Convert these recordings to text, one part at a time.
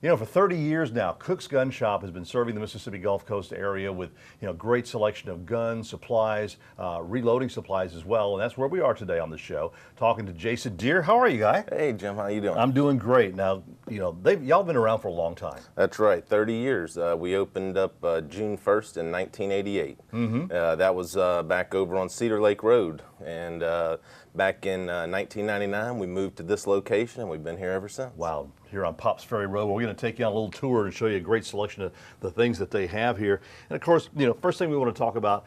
You know, for 30 years now, Cook's Gun Shop has been serving the Mississippi Gulf Coast area with, great selection of guns, supplies, reloading supplies as well. And that's where we are today on the show, talking to Jason Deere. How are you, Guy? Hey, Jim, how you doing? I'm doing great. Now, y'all been around for a long time. That's right, 30 years. We opened up June 1st in 1988. That was back over on Cedar Lake Road. And back in 1999, we moved to this location, and we've been here ever since. Wow, here on Pops Ferry Road. We're going to take you on a little tour and show you a great selection of the things that they have here. And of course, first thing we want to talk about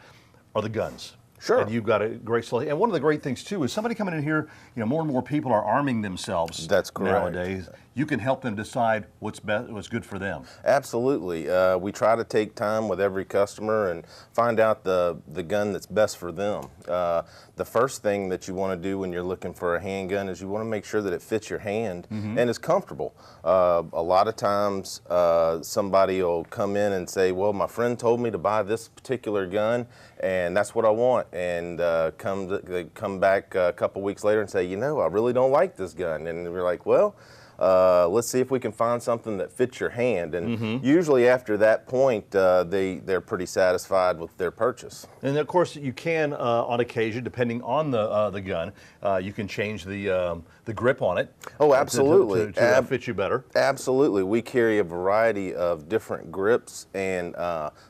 are the guns. Sure. And you've got a great selection. And one of the great things too is somebody coming in here, more and more people are arming themselves. That's correct. Nowadays. You can help them decide what's good for them. Absolutely. We try to take time with every customer and find out the gun that's best for them. The first thing that you want to do when you're looking for a handgun is you want to make sure that it fits your hand and is comfortable. A lot of times somebody will come in and say, well, my friend told me to buy this particular gun and that's what I want. And they come back a couple weeks later and say, I really don't like this gun. And we're like, well, let's see if we can find something that fits your hand. And usually after that point, they're pretty satisfied with their purchase. And of course, you can, on occasion, depending on the gun, you can change the grip on it. Oh, absolutely. To fit you better. Absolutely. We carry a variety of different grips and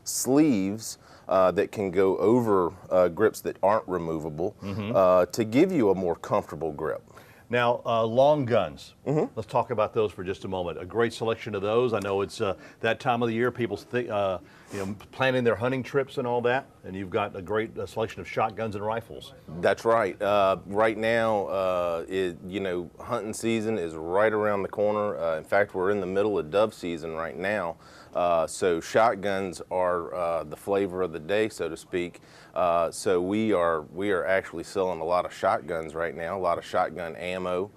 sleeves that can go over grips that aren't removable to give you a more comfortable grip. Now, long guns. Let's talk about those for just a moment. A great selection of those. I know it's that time of the year. People think, planning their hunting trips and all that. And you've got a great selection of shotguns and rifles. That's right. Right now, hunting season is right around the corner. In fact, we're in the middle of dove season right now. So shotguns are the flavor of the day, so to speak. So we are actually selling a lot of shotguns right now, a lot of shotgun ammo.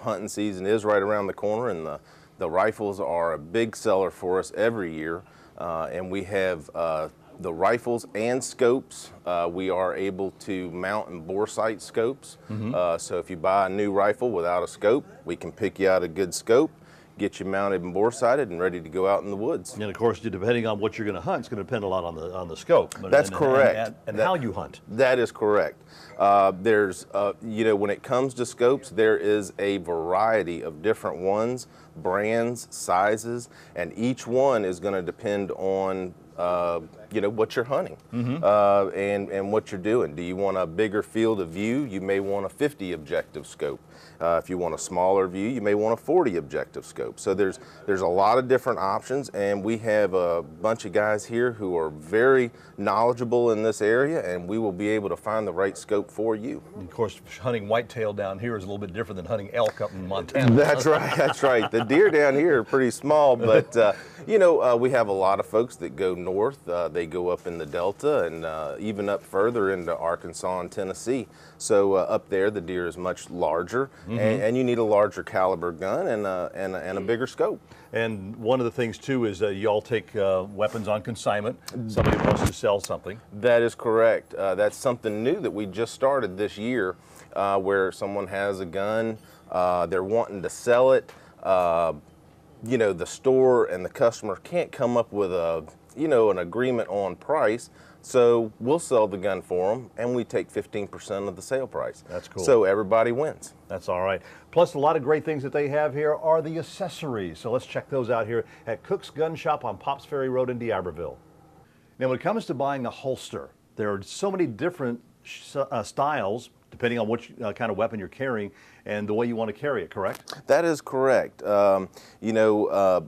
Hunting season is right around the corner, and the rifles are a big seller for us every year. And we have the rifles and scopes. We are able to mount and bore sight scopes. So if you buy a new rifle without a scope, we can pick you out a good scope, get you mounted and bore sighted and ready to go out in the woods. And of course, depending on what you're going to hunt, it's going to depend a lot on the scope. That's correct. And how you hunt. That is correct. There's, when it comes to scopes, there is a variety of different ones, brands, sizes, and each one is going to depend on what you're hunting and what you're doing. Do you want a bigger field of view? You may want a 50 objective scope. If you want a smaller view, you may want a 40 objective scope. So there's a lot of different options, and we have a bunch of guys here who are very knowledgeable in this area, and we will be able to find the right scope for you. And of course, hunting whitetail down here is a little bit different than hunting elk up in Montana. That's right. That's right. The deer down here are pretty small, but we have a lot of folks that go north. They go up in the Delta and even up further into Arkansas and Tennessee. So up there, the deer is much larger, and you need a larger caliber gun and a bigger scope. And one of the things too is you all take weapons on consignment. Somebody wants to sell something. That is correct. That's something new that we just started this year, where someone has a gun, they're wanting to sell it. The store and the customer can't come up with an agreement on price, so we'll sell the gun for them, and we take 15% of the sale price. That's cool. So everybody wins. That's all right. Plus, a lot of great things that they have here are the accessories. So let's check those out here at Cook's Gun Shop on Pops Ferry Road in D'Iberville. Now, when it comes to buying a holster, there are so many different styles depending on which kind of weapon you're carrying and the way you want to carry it, correct? That is correct.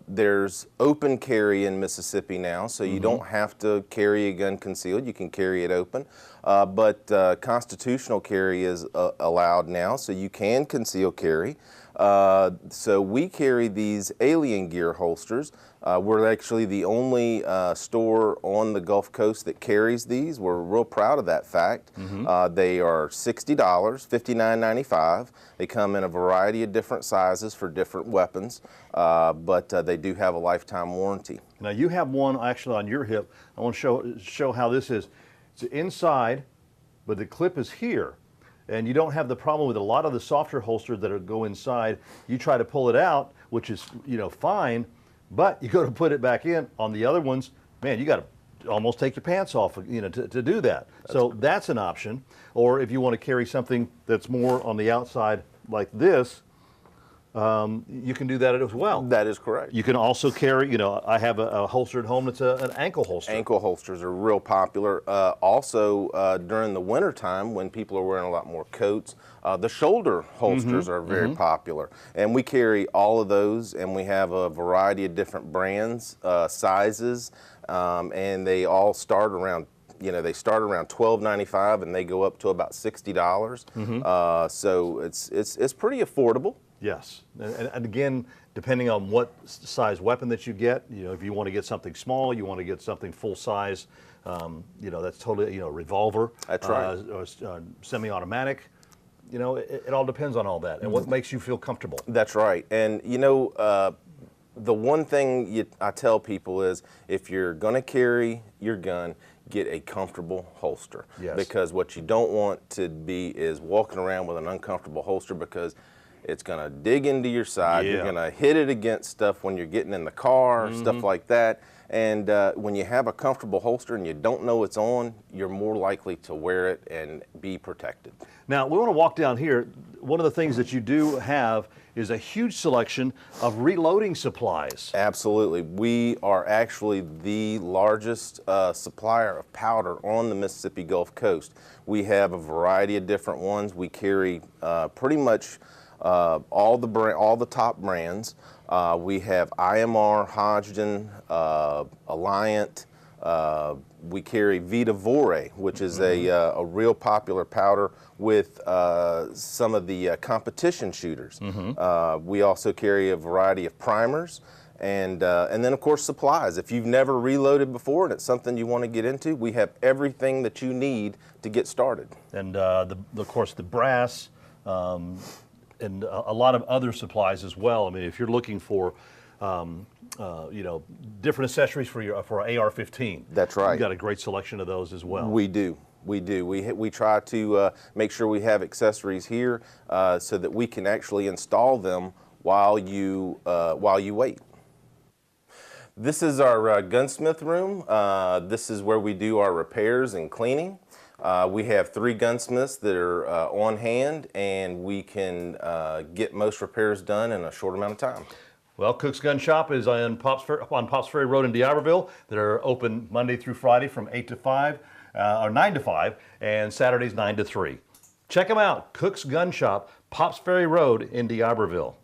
There's open carry in Mississippi now, so you don't have to carry a gun concealed. You can carry it open. But constitutional carry is allowed now, so you can conceal carry. So we carry these Alien Gear holsters. We're actually the only store on the Gulf Coast that carries these. We're real proud of that fact. They are $60, $59.95. They come in a variety of different sizes for different weapons, but they do have a lifetime warranty. Now you have one actually on your hip. I want to show how this is. It's inside, but the clip is here. and you don't have the problem with a lot of the softer holsters that go inside. You try to pull it out, which is, you know, fine, but you go to put it back in. On the other ones, man, you got to almost take your pants off, you know, to do that. That's an option. Or if you want to carry something that's more on the outside like this, you can do that as well. That is correct. You can also carry, you know, I have a holster at home that's an ankle holster. Ankle holsters are real popular. Also, during the winter time when people are wearing a lot more coats, the shoulder holsters are very popular. And we carry all of those, and we have a variety of different brands, sizes, and they all start around, you know, they start around $12.95 and they go up to about $60. So it's pretty affordable. Yes, and again, depending on what size weapon that you get, you know, if you want to get something small, you want to get something full size, you know, that's totally, you know, revolver. That's right. Or semi-automatic. You know, it all depends on all that and what makes you feel comfortable. That's right. And you know, the one thing I tell people is if you're going to carry your gun, get a comfortable holster. Yes. Because what you don't want to be is walking around with an uncomfortable holster, because it's going to dig into your side. You're going to hit it against stuff when you're getting in the car, stuff like that. And when you have a comfortable holster and you don't know it's on, you're more likely to wear it and be protected. Now, we want to walk down here. One of the things that you do have is a huge selection of reloading supplies. Absolutely. We are actually the largest supplier of powder on the Mississippi Gulf Coast. We have a variety of different ones. We carry pretty much all the top brands. We have IMR, Hodgdon, Alliant. We carry Vita Vore, which is a real popular powder with some of the competition shooters. We also carry a variety of primers, and then of course supplies. If you've never reloaded before and it's something you want to get into, we have everything that you need to get started. And of course the brass. And a lot of other supplies as well. I mean, if you're looking for, you know, different accessories for an AR-15. That's right. You've got a great selection of those as well. We do. We do. We try to make sure we have accessories here so that we can actually install them while you wait. This is our gunsmith room. This is where we do our repairs and cleaning. We have 3 gunsmiths that are on hand, and we can get most repairs done in a short amount of time. Well, Cook's Gun Shop is on Pops Ferry Road in D'Iberville. They're open Monday through Friday from 8 to 5, or 9 to 5, and Saturdays 9 to 3. Check them out, Cook's Gun Shop, Pops Ferry Road in D'Iberville.